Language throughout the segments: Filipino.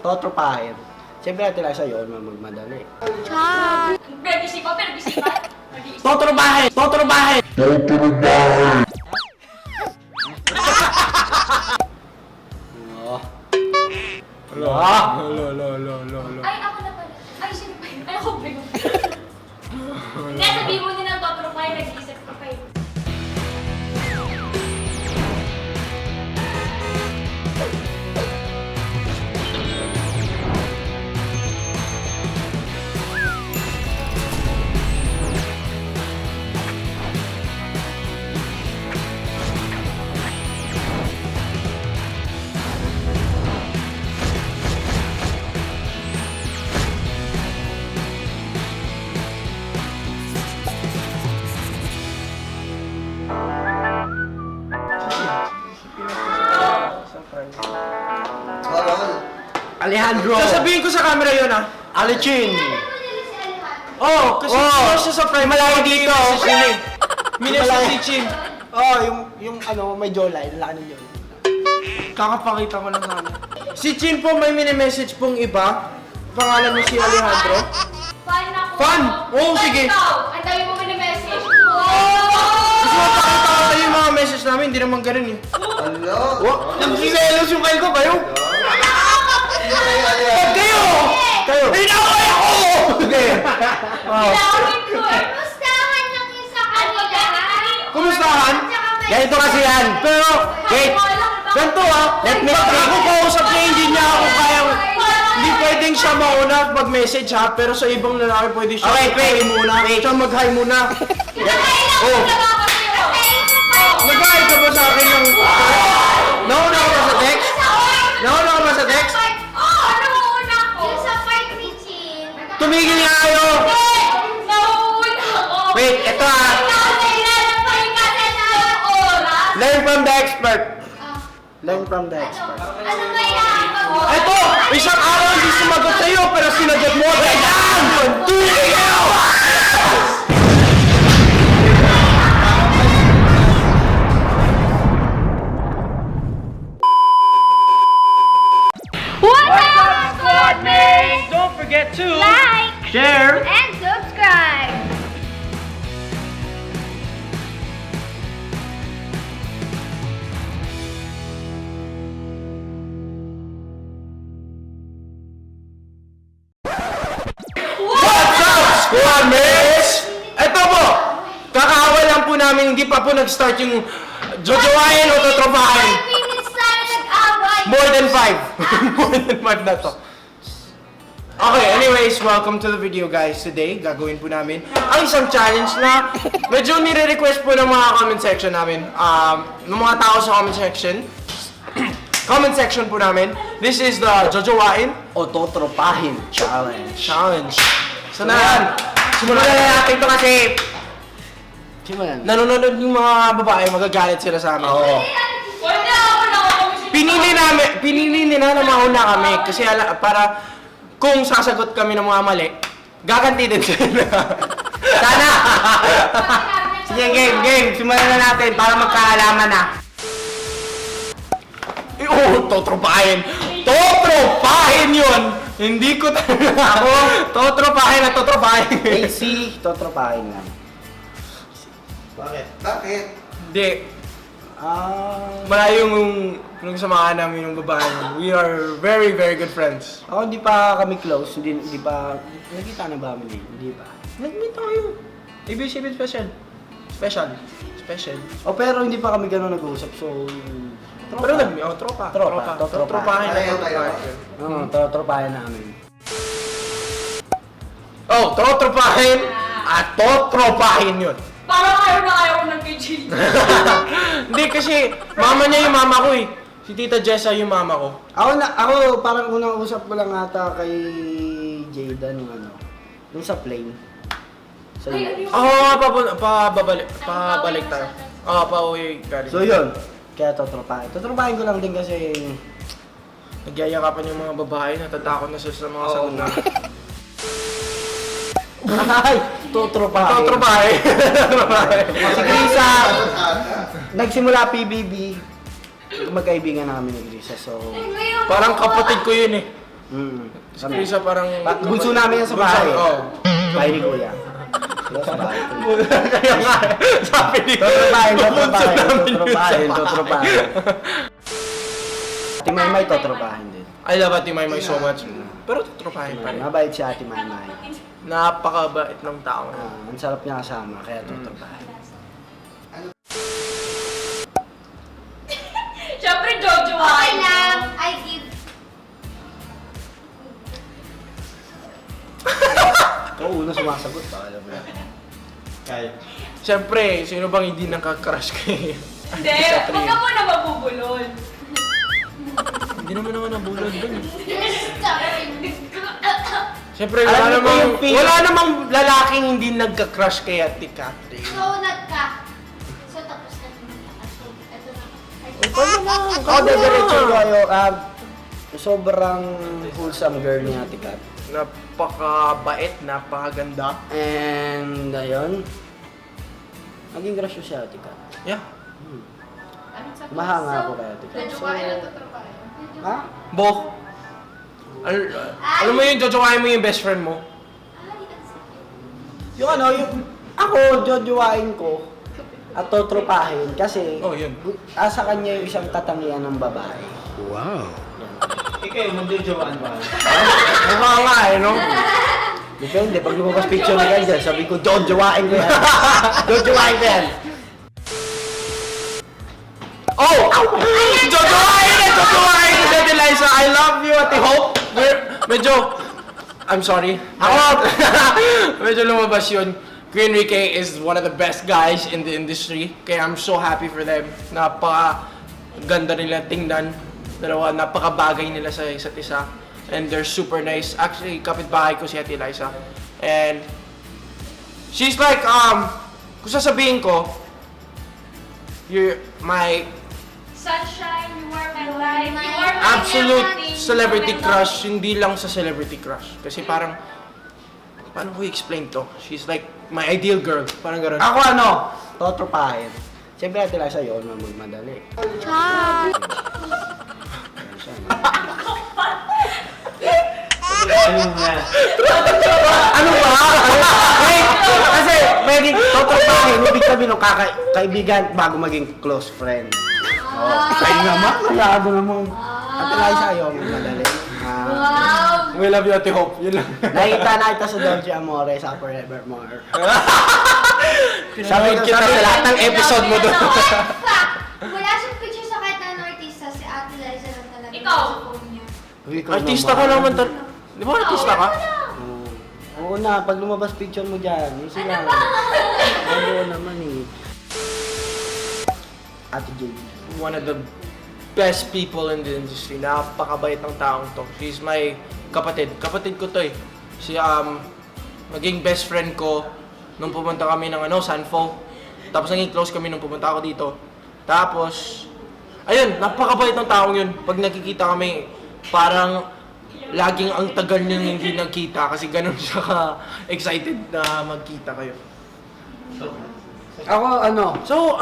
totropahin. Siyempre natin lang sa'yo, magmadali. Chan! Pinag-isipan. Totropahin! Totropahin! Oh. Ay, ako na pala. Ay, sino pa yun? Ay, ako ba yun? Hindi, sabihin mo din ang totropahin, nag-iisip ka kayo. Alejandro! Sasabihin ko sa camera yun ah. Alichin! Oh, kasi siya sa prime. Malayo dito. Minesa si Chin. Oh, yung ano, may jawline, laki ng jawline. Kakapakita ko lang sana. Si Chin po may mini-message pong iba. Pangalan niya si Alejandro. Fan ako. Fan? Oo, sige. Ikaw, ang dami mo mini-message. Gusto mo pakita ko sa'yo yung mga message namin, hindi naman ganun eh. Hello? Nagsiselos yung kayo ko kayo? Ba't kayo? Kayo! Inaway ako! Okay. Ilawin ko eh. Kumustahan lang yung sa kanila. Kumustahan? Ganito kasi yan! Pero, Wait! ganito ah. Let me Ako kausap niya, hindi niya ako kaya. Hindi pwedeng siya mauna at mag-message ha, pero sa ibang lalaki pwede siya Okay, wait. mag-hi muna. Siya mag-hi muna. Oh. Nag-hi ka ba sa akin ng... Nauna ka ba sa text? Nauna ka ba sa text? Oo, nauna ko. Yung sa fight ni Chin. Tumigil nga kayo! Nauna ko. Wait, ito ah! Nailalapay ka na ng oras. Learn from the expert. Learn from the expert. Ano ba yan? Eto! Isang araw hindi sumagot sa'yo, pero sinagot mo agad yan! Tumigil kayo! What's up, squad mates? Don't forget to Like share. and subscribe. What's up, squad mates? Ito po, kakawal lang po namin, hindi pa po nag-start yung jojowain o totropahin. 5 minutes tayo nag-away. More than 5. More than 5 na to. Okay, anyways, welcome to the video guys. Today, gagawin po namin ang isang challenge na medyo nire-request po ng mga comment section namin. Ng mga tao sa comment section. Comment section po namin. This is the jojowain O totropahin challenge. challenge. So na yan. Simulan na natin ito kasi Simulan. nanonood yung mga babae, magagalit sila sa amin. Oo. Wala ako na ako. Pinili nila na mauna kami kasi para kung sasagot kami ng mga mali, gaganti din sila. Sana! Sige, game. Simulan na natin para magkaalaman na. Totropahin! Totropahin yun! Hindi ko talaga ako. Totropahin at totropahin. AC, totropahin lang. Bakit? Bakit? Hindi. Malayo yung samahan namin ng babae. We are very, very good friends. Ako hindi pa kami close, hindi pa, nakita na ba kami? Hindi pa. Nag-meet tayo. ABCB special. Special. O pero hindi pa kami gano'n nag-uusap, so... Pero tropa. Totropahin na Tayo. totropahin. Oo, totropahin namin. Oh, totropahin at totropahin yun. Parang ayaw ng KG. Hindi kasi mama niya yung mama ko eh. Si Tita Jessa yung mama ko. Ako parang unang usap ko lang ata kay Jada nung sa plane. So, pabalik tayo. Pauwi galing. so yun, kaya totropahin. Totropahin ko lang din kasi... Nagyayakapan yung mga babae, natatakot na sila sa mga sagot na. Ay! Totropahin. Totropahin. Si Grisa, nagsimula PBB, magkaibigan namin ni Grisa, so... Parang kapatid ko yun eh. Si Krisa parang... Bunso namin yan sa bahay. Oo. Bahay ni Kuya. Wala sa bahay. Kaya nga, sabi ni Totropahin. Ate Maymay, totropahin din. I love Ate Maymay so much. Pero tutropahin pa rin. Mabait si Ate Maymay. Napakabait ng tao. Ang sarap niya kasama, kaya totropahin. Siyempre, Jojo. Okay lang. I give. Ikaw una sumasagot pa, alam mo yan. Kaya. Siyempre, sino bang hindi nakaka-crush kay... Hindi, huwag ka muna mabubulol. Hindi naman ako nabulod dun. Sorry. Siyempre, Alam wala niyo po namang, yung feel- wala namang lalaking hindi nagka-crush kay Ate Catherine. So, ka. So, tapos na. Ito na. Ako, diretso kayo. Sobrang wholesome girl ni Ate Kat. Napakabait, napakaganda. And, ayun. Naging crush ko si Ate Kat. Yeah. Mahanga ako kay Ate Kat. Medyo kaya na tutropahin. Ha? Bo, alam mo yung jojowain mo yung best friend mo? Yung ano, yung... Ako, jojowain ko at totropahin kasi Oh, yun. sa kanya yung isang katangian ng babae. Ikaw, magjojoan ba? Mukha nga eh, no? Depende, pag lumabas picture na ganyan, sabi ko, jojowain ko yan. Jojowain ko yan. Oh! Jojowain na! Jojowain ko si Ate Liza! I love you, Ate Hope! Medyo... I'm sorry. Ako! Medyo lumabas yun. Green Enrique is one of the best guys in the industry. Kaya I'm so happy for them. Napaka-ganda nila tingnan. Dalawa, napaka-bagay nila sa isa't isa. And they're super nice. Actually, kapitbahay ko si Ate Liza. And... she's like, kung sasabihin ko, you're my Sunshine, you are my life. You are my absolute everything. celebrity You are my crush, hindi lang sa celebrity crush. Kasi parang, paano ko i-explain to? She's like my ideal girl. Parang gano'n. Ako ano, totropahin. Siyempre Ate Liza yun, magmadali. Ano ba? Wait! Kasi pwede totropahin, ibig sabihin ng kaibigan bago maging close friend. Oh, kayo naman, masyado namang Ate Liza yun, magmadali. Wow! We love you, Ate Hope. Yun lang. Nakita sa Dolce Amore sa Forevermore. Sabi kita sa lahat ng episode mo doon. Fact! Wala siyang picture sa kahit na artista, si Ate Liza lang talaga. Ikaw. Sa phone niya. Artista ka naman talaga. Di ba artista ka? Oo na, pag lumabas picture mo dyan, yun sila. Oo naman eh. Ate Jade. One of the best people in the industry. Napakabait ng taong to. She's my kapatid. Kapatid ko to eh. Si naging best friend ko nung pumunta kami ng Sanfo. Tapos naging close kami nung pumunta ako dito. Tapos ayun, napakabait ng taong yun. Pag nakikita kami, parang laging ang tagal niyang hindi nagkita kasi ganun siya ka-excited na magkita kayo. Ako ano, So,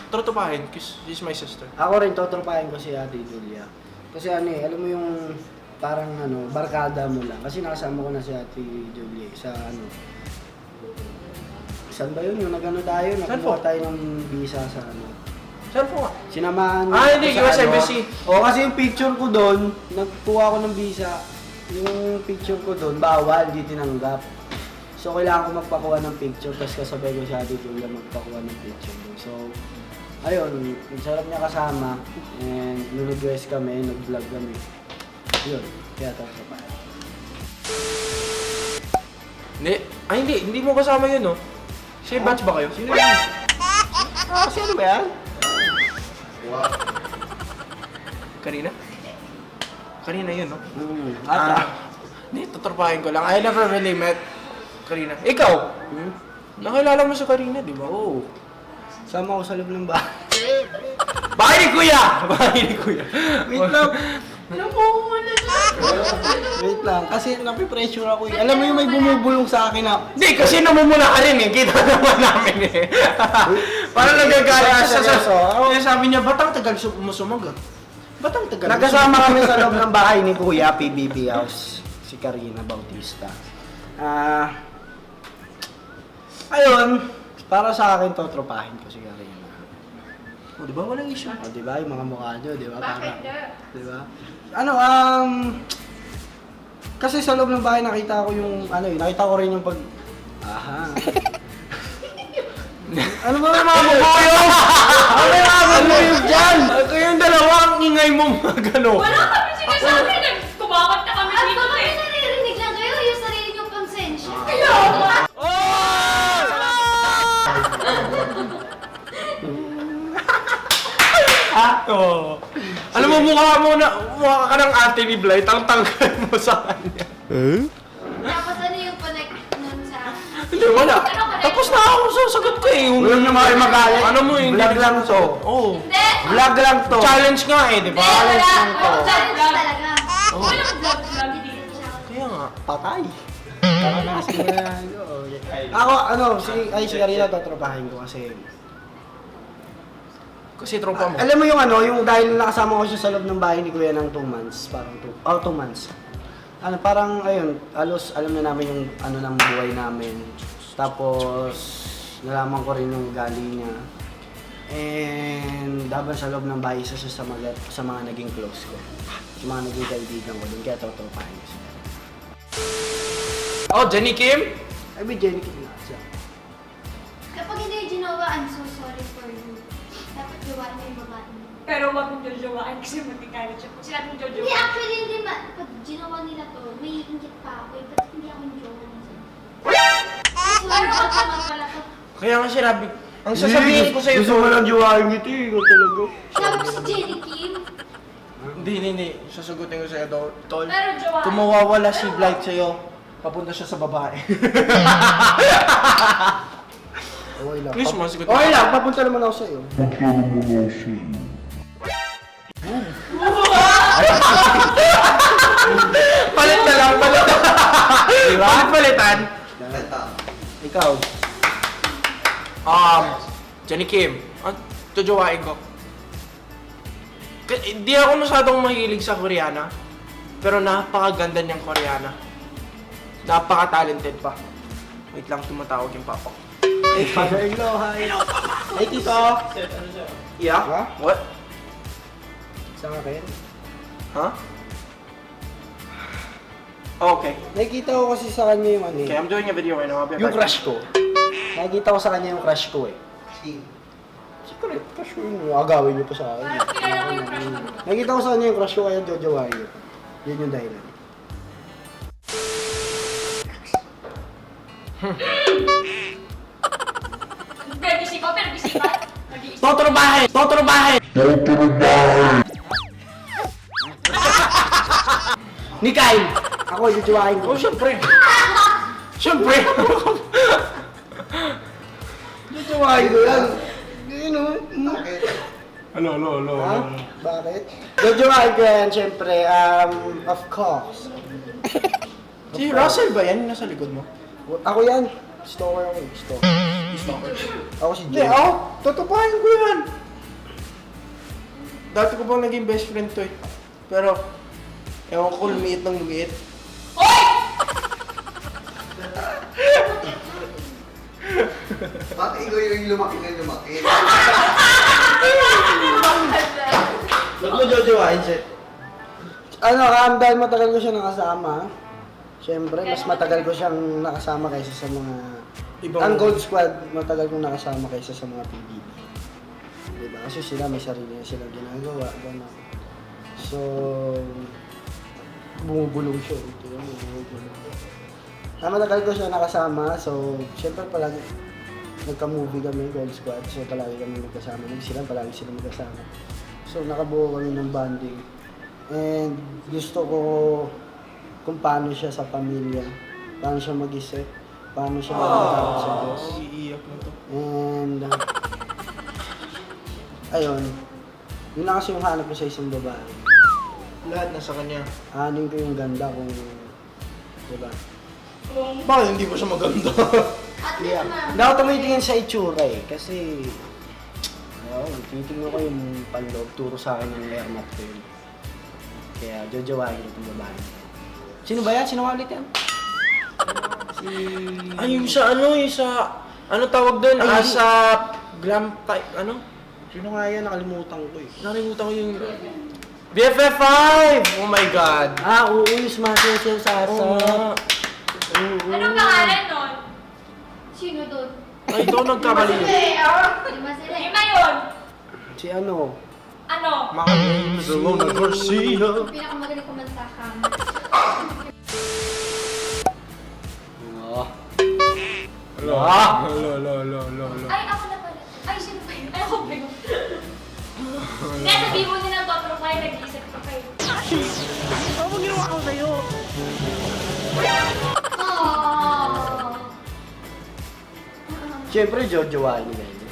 trotopahin, because she's my sister. ako rin totropahin ko si Ate Julia. Kasi ano eh, alam mo yung parang ano, barkada mo lang. Kasi nakasama ko na si Ate Julia sa ano. Saan ba yun? Yung nag-ano tayo, nakuha tayo ng visa sa ano. Saan po nga? Sinamahan Hindi, ko sa US ano. Embassy. Oo, kasi yung picture ko doon, nagkuha ko ng visa. Yung picture ko doon, bawal, di tinanggap. So, kailangan ko magpakuha ng picture, tapos kasabay ko si Ate Julia magpakuha ng picture doon. So, ayun, ang sarap niya kasama. And nung nag-US kami, nag-vlog kami. Yun, kaya tapos pa. Hindi mo kasama yun, no? Siya batch ba kayo? Sino yan? Sino ba yan? Karina? Karina yun, no? Ata. Hindi, tuturpahin ko lang. I never really met Karina. Ikaw? Nakilala mo si Karina, di ba? Oo. Sama ko sa loob ng bahay. Bahay ni Kuya! Bahay ni Kuya. Wait lang. Wait lang, kasi napipressure ako eh. Alam mo yung may bumubulong sa akin na, Hindi, kasi namumula ka rin eh. Kita naman namin eh. Parang nagagalit siya sa... Seryoso? Kaya sabi niya, ba't ang tagal mo sumagot? Ba't ang tagal? Nagkasama kami sa loob ng bahay ni Kuya, PBB House, si Karina Bautista. Ayun, para sa akin, totropahin ko si Karina. Oh, di ba walang issue? O, di ba? Yung mga mukha nyo, di ba? Bakit? Di ba? Ano, kasi sa loob ng bahay nakita ko yung, nakita ko rin yung pag... Aha. Ano ba yung mga mukha yun? Ano yung mga mukha yun dyan? Kayong dalawa, ang ingay mo mga gano. Wala kami sinasabi. Kumakot na kami At dito baka may eh. naririnig lang kayo yung sarili niyong konsensya. Kaya Oo. Alam mo, mukha ka ng ate ni Blight, ang tanggal mo sa kanya. Tapos ano yung connect nun sa... Hindi, wala. Tapos na ako sa sagot ko eh. Huwag nyo mga magalit. Ano mo eh, Vlog lang to. Oo. Hindi! Vlog lang to. Challenge nga eh, di Hindi, ba? wala. lang to. Challenge talaga. Walang vlog-vlog dito. Kaya nga. Patay. Sige na. Ako, si Karina totropahin ko kasi... Kasi tropa mo. Alam mo yung yung dahil nakasama ko siya sa loob ng bahay ni Kuya ng 2 months, parang 2 months. Parang ayun, alos alam na namin yung ng buhay namin. Tapos nalaman ko rin yung galing niya. And habang sa loob ng bahay, isa siya sa mga naging close ko. Sa mga naging kaibigan ko doon, kaya totropahin ko siya. Oh, Jenny Kim? Ay, may Jenny Kim na siya. Kapag hindi yung ginawa, I'm so sorry for you. Dapat gawain mo yung babae mo. Pero wag mong jojowain kasi matikalit siya. Kung sinabi mong Hindi, jojowain. actually, hindi ba? Pag ginawa nila to, may ingit pa ako. Eh, ba't hindi ako yung jowa niya? Sorry, ba't naman pala to? Kaya nga sinabi, ang sasabihin ko sa'yo, Gusto mo lang juwain ito eh, ikaw talaga. Sabi ko si Jenny Kim. Hindi. Sasagutin ko sa'yo, Tol. Pero jowain. Kung mawawala si Blight sa'yo, papunta siya sa babae. Okay lang. Please, masagot Okay lang, papunta naman ako sa'yo. Palit na lang, palit na. Di ba? Palitan. Ikaw. Jenny Kim, tujuwain ko. Hindi ako masyadong mahilig sa Koreana, pero napakaganda niyang Koreana. Napaka-talented pa. Wait lang, tumatawag yung papa ko. Hey, father-in-law, hi. Hey, tito. Yeah? Ha? What? Sa akin. Huh? Okay. Nakikita ko kasi sa kanya yung Okay, I'm doing a video right now. I'll be yung back. crush ko. Nakikita ko sa kanya yung crush ko eh. Secret, crush ko yun. Agawin niyo pa sa akin. Parang kilala ko yung crush mo. Nakikita ko sa kanya yung crush ko kaya jojowain niyo. Yun yung dahilan. Pero busy ko. Mag-iisip. Totrobahin! Totrobahin! Ni Kyle! Ako, jojowain ko. Oh, syempre. Syempre. Jojowain ko yan. Yun o. Hello. Ha? Bakit? Jojowain ko yan, syempre. Of course. Si Russell ba yan? Yung nasa likod mo? Ako yan. Stalker ako. Stalker. Ako si Hindi, Jay. ako. Totopahin ko yan. Dati ko bang naging best friend to eh. Pero, ewan ko lumiit ng lumiit. Bakit ikaw yung lumaki na lumaki? Ba't mo jojowain siya? Dahil matagal ko siya nakasama. Siyempre, mas matagal ko siyang nakasama kaysa sa mga... Ang Gold Squad, matagal kong nakasama kaysa sa mga PBB. Diba? Kasi sila may sarili na silang ginagawa. Gano'n. So, bumubulong siya. Bumubulong. Matagal ko siya nakasama. So, siyempre palagi nagka-movie kami, Gold Squad. So, palagi kami magkasama. Palagi sila magkasama. So, nakabuo kami ng bonding. And gusto ko kung paano siya sa pamilya, paano siya mag-isip, paano siya mag-atawag sa Diyos. Iiyak na to. And, ayun, yun na kasi yung hanap ko sa isang babae. Lahat nasa kanya. Hanin ko yung ganda kung, diba? Bakit hindi mo siya maganda? At least Hindi ako tumitingin sa itsura eh, kasi, titingnan ko yung panloob, turo sa akin ng airmat ko yun. Kaya jojowain ko itong babae. Sino ba yan? Sino nga ulit yan? Si... Ay, yung sa ano tawag doon? Ay, Sa glam type, ano? Sino nga yan? Nakalimutan ko eh. Nakalimutan ko yung... BFF5! Oh my God! Ah, oo, yung sumasayaw siya sa Oo asa. nga. Anong pangalan nun? Sino doon? Ay, ito nagkamali yun. Lima sila. Lima yun. Si ano? Ano? Barcelona Garcia. Yung pinakamagaling kumanta ka. Oh. Lo. Ay, ako na pala. Ay, sino pa yun? Ay, ako ba yun? Hindi, sabihin mo nilang totoo kayo, nag-iisip ka kayo. Aww. Siyempre, jojowain nila yun.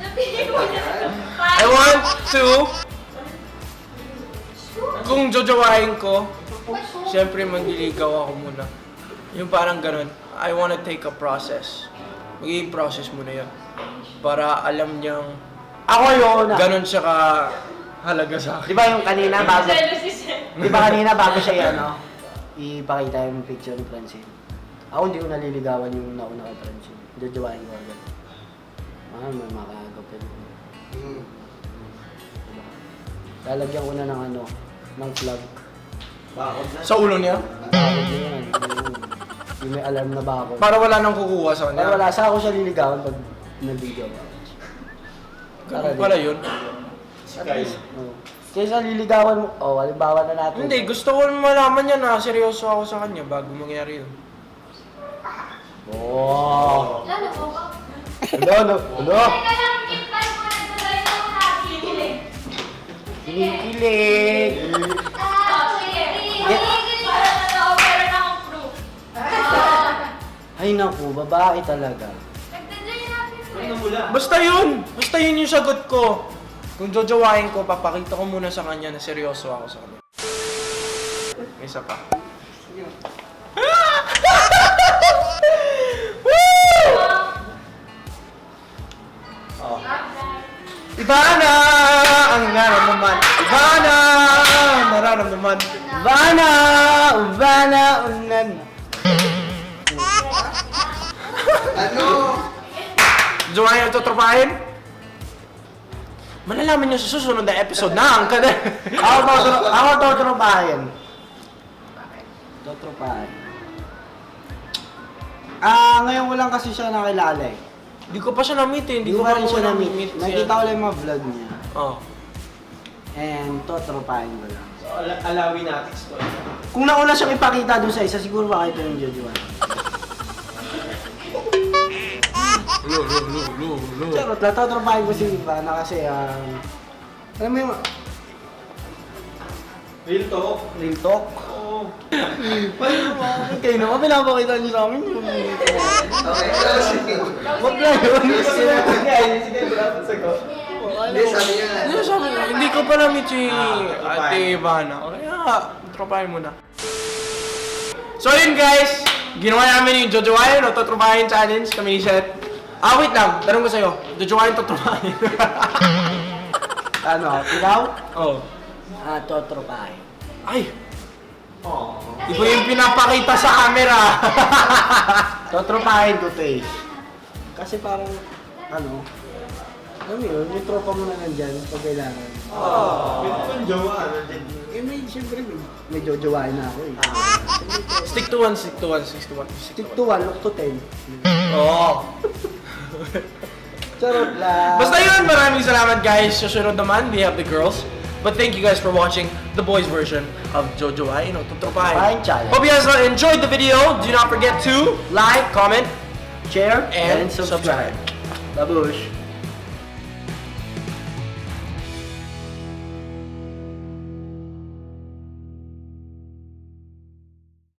Sabihin mo nilang I want to... Kung jojowain ko, siyempre manliligaw ako muna. Yung parang ganun. I wanna take a process. Magiging process muna yun. Para alam niyang Ako yun na. ganun siya ka halaga sa Di akin. ba yung kanina bago... Jealous is it. Di ba kanina bago siya ano? Ipakita yung picture ni Francine. Ako hindi ko naliligawan yung nauna kay Francine. Jojowain ko agad. May makakagap yun. Diba? Lalagyan ko na ng ano, ng flag. Bakod na. Sa ulo niya? Bakit na yan? Yung may alarm na ba ako? Para wala nang kukuha sa Para kanya. wala sa ako siya liligawan pag naligaw ako. Ganun pala yun. Si Kyle. Oo. Kaysa liligawan mo, halimbawa na natin. Hindi, gusto ko malaman niya na seryoso ako sa kanya bago mangyari yun. Oo. Lalo ko ba? Ano? Teka lang, kitpan mo na sa tayo ng nakikinig. Kinikilig. Oh, sige. Para na-opera na akong proof. Ay naku, babae talaga. Nagtadyan natin mo Ano eh. mula? Basta yun yung sagot ko. Kung jojowain ko, papakita ko muna sa kanya na seryoso ako sa kanya. May isa pa. Iba na ang nararamdaman. Iba na ang nararamdaman. Ivana! Ivana! Unan! Ano? Jowain ang tutropahin? Malalaman niyo sa susunod na episode na ang kada. Ako totropahin. Totropahin. Ngayon ko lang kasi siya nakilala eh. Hindi ko pa siya na-meet eh. Hindi ko pa rin siya na-meet na-meet. siya. Nakita ko lang yung mga vlog niya. Oh. And totropahin ko lang. So, alawin natin story. Kung nauna siyang ipakita doon sa isa, siguro makita yung Jojoan. Charot lang, totropahin ko si Ivana kasi alam mo yung Real talk. real talk. Oo. Kayo naman, pinapakita niyo sa amin yung... Okay, sige. Wag na yun. Sige, dapat sagot. Hindi, sabi niya. Hindi ko pa na-meet si Ah, Ate Ivana. Kaya, tropahin mo na. So yun guys, ginawa namin yung Jojowain o Totropahin Challenge kami ni Seth. Wait lang, tanong ko sa'yo, Jojowain Totropahin. Ano, ikaw? Oh. Totropahin. Ay, Oo. iba yung pinapakita sa camera. Totropahin ko to eh. Kasi parang, ano, alam mo yun, yung tropa mo na nandyan pag kailangan. Pwede kong jowa. Siyempre, may jojowain na ako eh. Stick to one, stick to one, stick to one. Stick to 1, look to 10. Oo. Charot lang. Basta yun, maraming salamat guys. Susunod naman, we have the girls. But thank you guys for watching the boys version of Jojowain o Totropahin. Totropahin Challenge. Hope you guys enjoyed the video. Do not forget to like, comment, Share and and subscribe. Babush.